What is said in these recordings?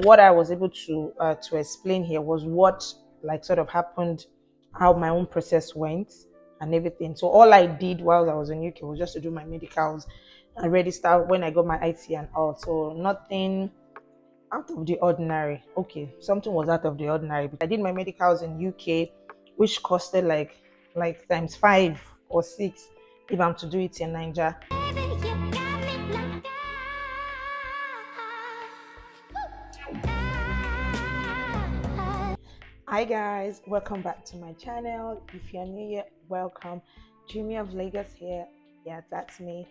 What I was able to explain here was what like sort of happened, how my own process went and everything. So all I did while I was in UK was just to do my medicals and register when I got my IT and all. So nothing out of the ordinary. Okay, something was out of the ordinary. I did my medicals in UK, which costed like times 5 or 6 if I'm to do it in Nigeria. Hi guys, welcome back to my channel. If you're new here, welcome. Jimmy of Lagos here. Yeah, that's me.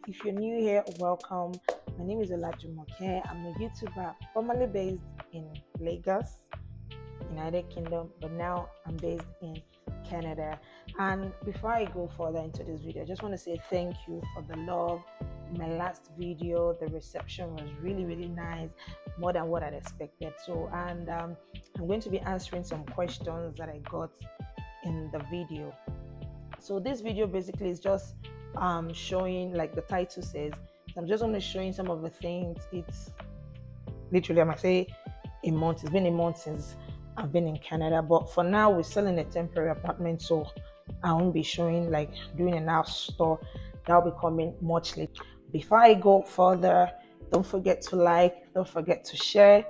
If you're new here, welcome. My name is Olajumoke. I'm a YouTuber formerly based in Lagos, United Kingdom, but now I'm based in Canada. And before I go further into this video, I just want to say thank you for the love. My last video, the reception was really nice, more than what I'd expected. So, and I'm going to be answering some questions that I got in the video. So this video basically is just showing, like the title says, I'm just only showing some of the things. It's literally, I might say, a month. It's been a month since I've been in Canada, but for now we're still in a temporary apartment, so I won't be showing like doing an house tour. That'll be coming much later. Before I go further, don't forget to like, don't forget to share,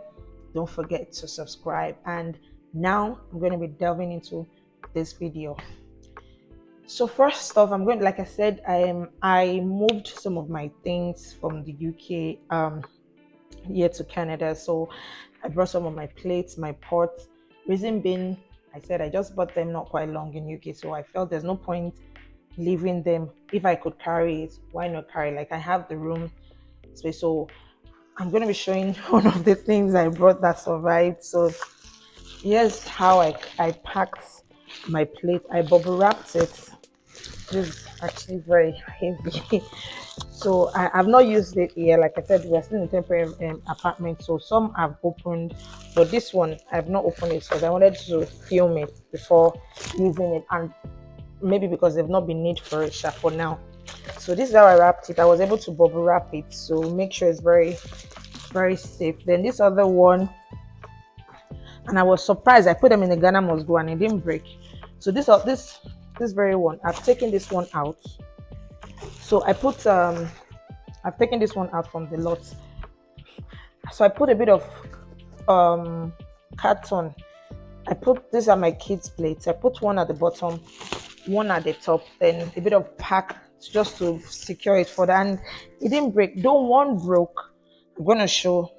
don't forget to subscribe. And now I'm going to be delving into this video. So first off, I'm going, like I said, I moved some of my things from the UK here to Canada. So I brought some of my plates, my pots. Reason being, I said I just bought them not quite long in UK, so I felt there's no point leaving them. If I could carry it, why not carry? Like I have the room space, so I'm going to be showing one of the things I brought that survived. So here's how I packed my plate. I bubble wrapped it. This is actually very heavy. So I've not used it here. Like I said, we're still in a temporary apartment, so some I've opened, but this one I've not opened it because I wanted to film it before using it, and maybe because they've not been need for it for now. So this is how I wrapped it. I was able to bubble wrap it, so make sure it's very safe. Then this other one, and I was surprised. I put them in the Ghana must go and it didn't break. So this very one, I've taken this one out. So I've taken this one out from the lot. So I put a bit of carton. These are my kids' plates. I put one at the bottom, one at the top, then a bit of pack just to secure it further. And it didn't break. Though one broke, I'm gonna show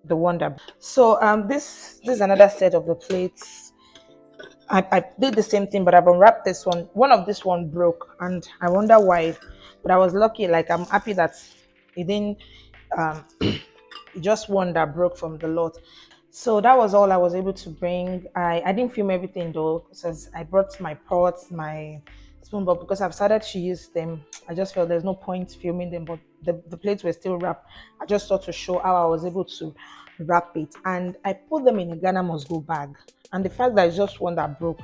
the one that. So this is another set of the plates. I did the same thing, but I've unwrapped this one. One of this one broke, and I wonder why. But I was lucky. Like I'm happy that it didn't. Just one that broke from the lot. So that was all I was able to bring. I didn't film everything though, since I brought my pots, my spoon, but because I've started to use them, I just felt there's no point filming them. But the plates were still wrapped. I just thought to show how I was able to wrap it, and I put them in a Ghana must go bag. And the fact that it's just one that broke,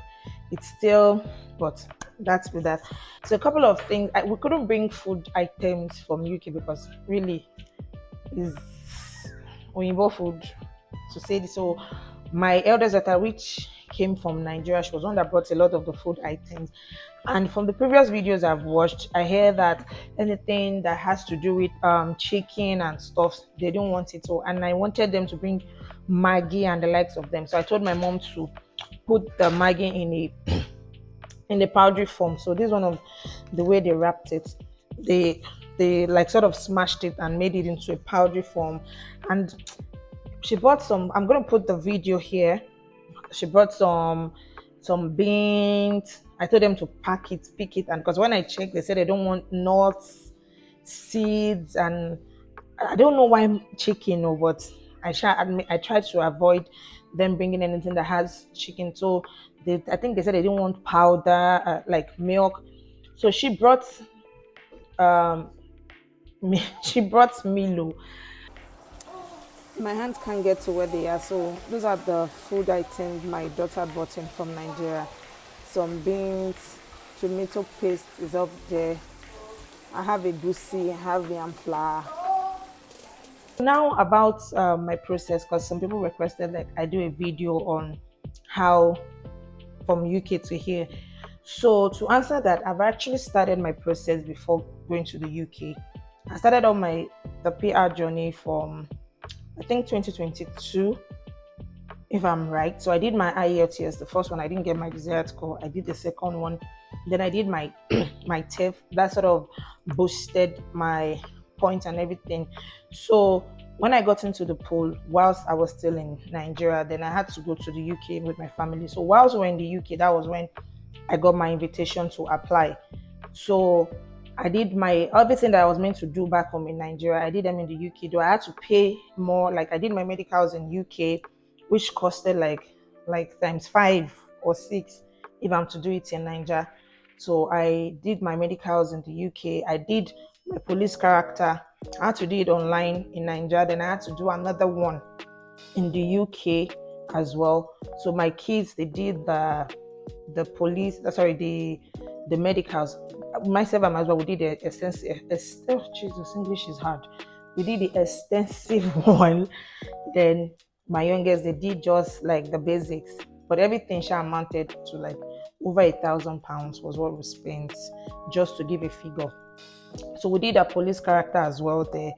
it's still, but that's with that. So a couple of things. We couldn't bring food items from UK because really is Oyinbo food, to say this. So my eldest daughter, which came from Nigeria, she was one that brought a lot of the food items. And from the previous videos I've watched, I hear that anything that has to do with chicken and stuff, they don't want it. So, and I wanted them to bring Maggie and the likes of them. So I told my mom to put the Maggie in a powdery form. So this is one of the way they wrapped it. They like sort of smashed it and made it into a powdery form. And she bought some. I'm gonna put the video here. She brought some beans. I told them to pack it, pick it, and because when I checked, they said they don't want nuts, seeds, and I don't know why chicken, or but I tried to avoid them bringing anything that has chicken. So I think they said they didn't want powder, like milk. So she brought um she brought Milo. My hands can't get to where they are, so those are the food items my daughter brought in from Nigeria. Some beans, tomato paste is up there. I have a goosey, I have yam flour, Now about my process, because some people requested like I do a video on how from UK to here. So to answer that, I've actually started my process before going to the UK. I started on my the PR journey from I think 2022, if I'm right. So I did my IELTS, the first one. I didn't get my desired score. I did the second one. Then I did my my TEF. That sort of boosted my points and everything. So when I got into the pool, whilst I was still in Nigeria, then I had to go to the UK with my family. So whilst we were in the UK, that was when I got my invitation to apply. So I did my everything that I was meant to do back home in Nigeria. I did them in the UK. Though I had to pay more. Like I did my medicals in UK, which costed like times 5 or 6 if I'm to do it in Nigeria. So I did my medicals in the UK. I did my police character. I had to do it online in Nigeria. Then I had to do another one in the UK as well. So my kids they did the police sorry the medicals. Myself and my husband we did the extensive oh Jesus, English is hard. We did the extensive one. Then my youngest they did just like the basics, but everything she amounted to like over £1,000 was what we spent, just to give a figure. So we did a police character as well there.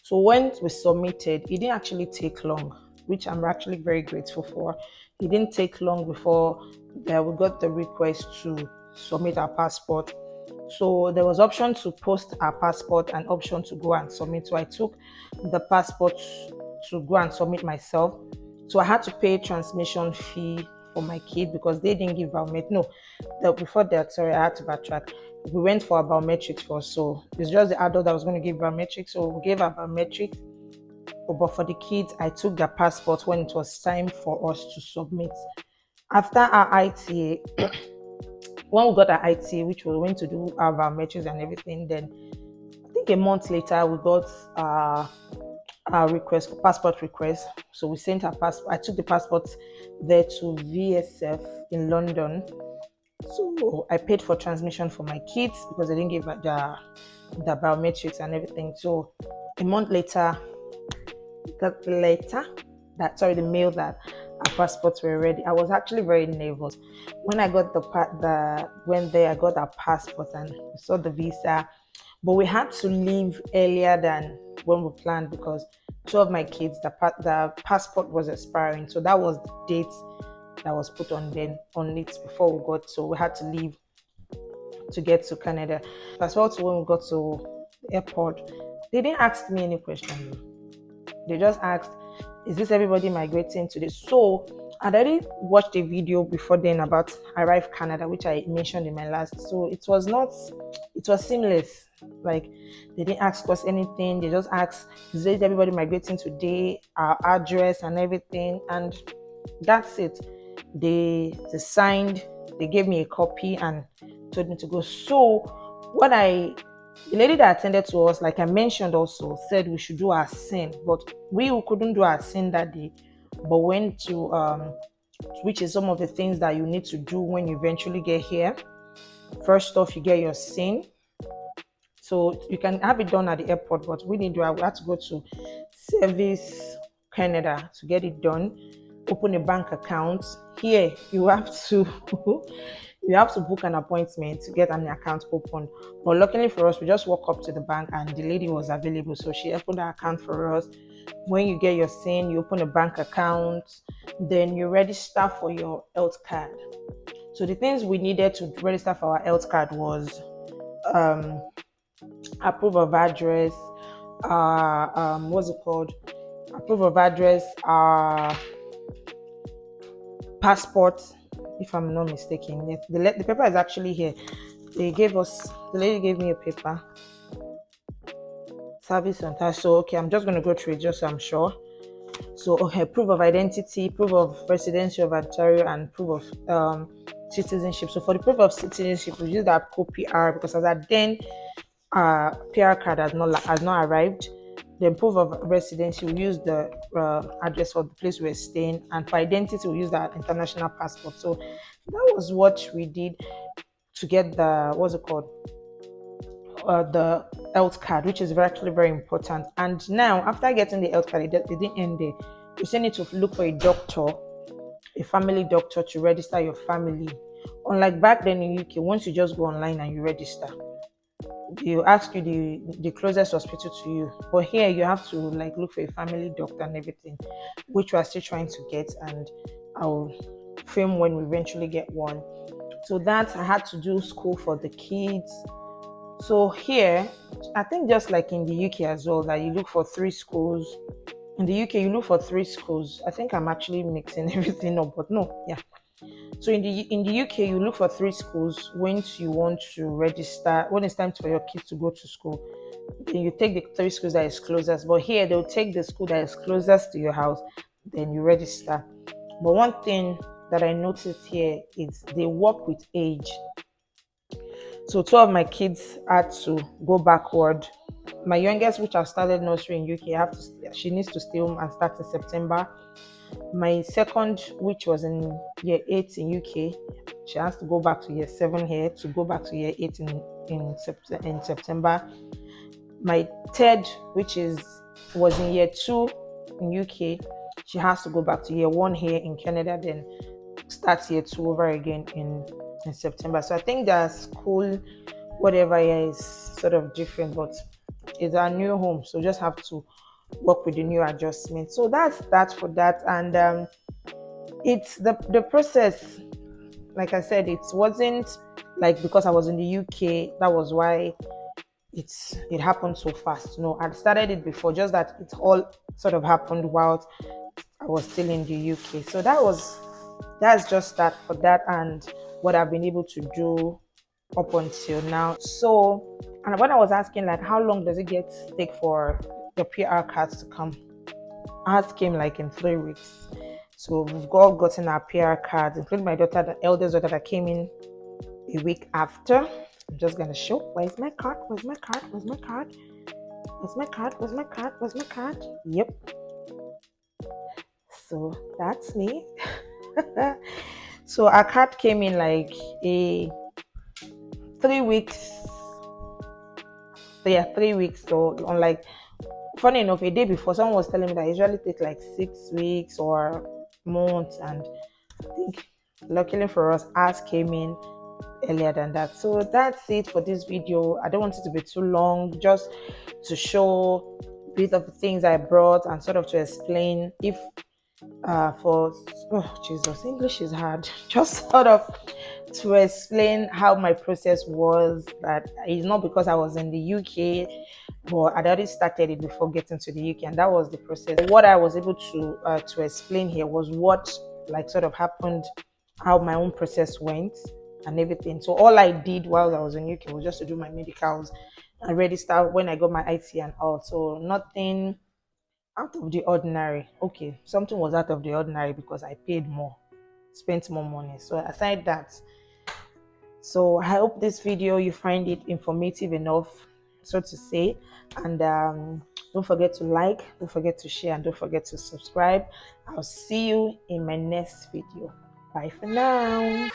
So when we submitted, it didn't actually take long, which I'm actually very grateful for. It didn't take long before we got the request to submit our passport. So there was option to post our passport and option to go and submit. So I took the passport to go and submit myself. So I had to pay transmission fee for my kid because they didn't give biometric. No, before that, sorry, I had to backtrack. We went for a biometrics first. So it's just the adult that was going to give biometrics. So we gave our biometrics. But for the kids, I took their passport when it was time for us to submit. After our ITA, when we got our ITA, which we went to do our biometrics and everything, then I think a month later we got our request for passport request. So we sent our passport. I took the passport there to VSF in London. So I paid for transmission for my kids because they didn't give the biometrics and everything. So a month later, the mail that our passports were ready. I was actually very nervous when I got when there I got our passport and saw the visa, but we had to leave earlier than when we planned because two of my kids the passport was expiring, so that was the date that was put on it before we got, so we had to leave to get to Canada. As well, to when we got to the airport, they didn't ask me any questions. They just asked, is this everybody migrating to this? So I'd already watched a video before then about Arrive Canada, which I mentioned in my last. So it was seamless. Like they didn't ask us anything. They just asked, is this everybody migrating today? Our address and everything. And that's it. They signed, they gave me a copy and told me to go. So the lady that attended to us, like I mentioned also, said we should do our sin, but we couldn't do our sin that day, but went to which is some of the things that you need to do when you eventually get here. First off, you get your sin. So you can have it done at the airport, but we had to go to Service Canada to get it done. Open a bank account. Here you have to you have to book an appointment to get an account opened. But luckily for us, we just walk up to the bank and the lady was available. So she opened the account for us. When you get your SIN, you open a bank account, then you register for your health card. So the things we needed to register for our health card was a proof of address, what's it called? A proof of address, passport, if I'm not mistaken. The paper is actually here. The lady gave me a paper. Service center. So okay, I'm just going to go through it just so I'm sure. So okay, proof of identity, proof of residency of Ontario, and proof of citizenship. So for the proof of citizenship, we use that co-PR because as at then PR card has not arrived. Then proof of residency, we use the address of the place we're staying, and for identity, we use that international passport. So that was what we did to get the the health card, which is actually very important. And now, after getting the health card, it didn't end there. You still need to look for a doctor, a family doctor, to register your family. Unlike back then in UK, once you just go online and you register, you ask you the closest hospital to you. But here you have to like look for a family doctor and everything, which we are still trying to get, and I'll film when we eventually get one. So that I had to do school for the kids. So here, I think just like in the UK as well, that you look for 3 schools. In the UK, you look for 3 schools. I think I'm actually mixing everything up, but no, yeah. So in the UK, you look for 3 schools once you want to register. When it's time for your kids to go to school, then you take the 3 schools that is closest. But here, they'll take the school that is closest to your house, then you register. But one thing that I noticed here is they work with age. So 2 of my kids had to go backward. My youngest, which has started nursery in UK, she needs to stay home and start in September. My second, which was in year 8 in UK, she has to go back to year 7 here to go back to year 8 in September. My third, which was in year 2 in UK, she has to go back to year 1 here in Canada, then start year 2 over again in September. So I think the school, whatever here, is sort of different, but it's our new home, so just have to work with the new adjustment. So that's for that. And it's the process, like I said, it wasn't like because I was in the UK that was why it happened so fast. No, I'd started it before, just that it all sort of happened while I was still in the UK. So that's just that for that, and what I've been able to do up until now. So, and when I was asking like how long does it take for the PR cards to come, ours came like in 3 weeks. So we've all gotten our PR cards, including my daughter, the eldest daughter, that came in a week after. I'm just gonna show. Where's my card? Where's my card? Where's my card? Where's my card? Where's my card? Where's my card? Yep. So that's me. So our card came in like a 3 weeks. Yeah, 3 weeks. So on like, funny enough, a day before, someone was telling me that it usually takes like 6 weeks or months, and I think luckily for us, ours came in earlier than that. So that's it for this video. I don't want it to be too long, just to show a bit of the things I brought and sort of to explain if Jesus, English is hard. Just sort of to explain how my process was. That it's not because I was in the UK, but I'd already started it before getting to the UK, and that was the process. What I was able to explain here was what like sort of happened, how my own process went and everything. So all I did while I was in UK was just to do my medicals and register when I got my IT and all. So nothing out of the ordinary. Okay, something was out of the ordinary because I paid more, spent more money. So aside that, so I hope this video you find it informative enough, so to say. And don't forget to like, don't forget to share, and don't forget to subscribe. I'll see you in my next video. Bye for now.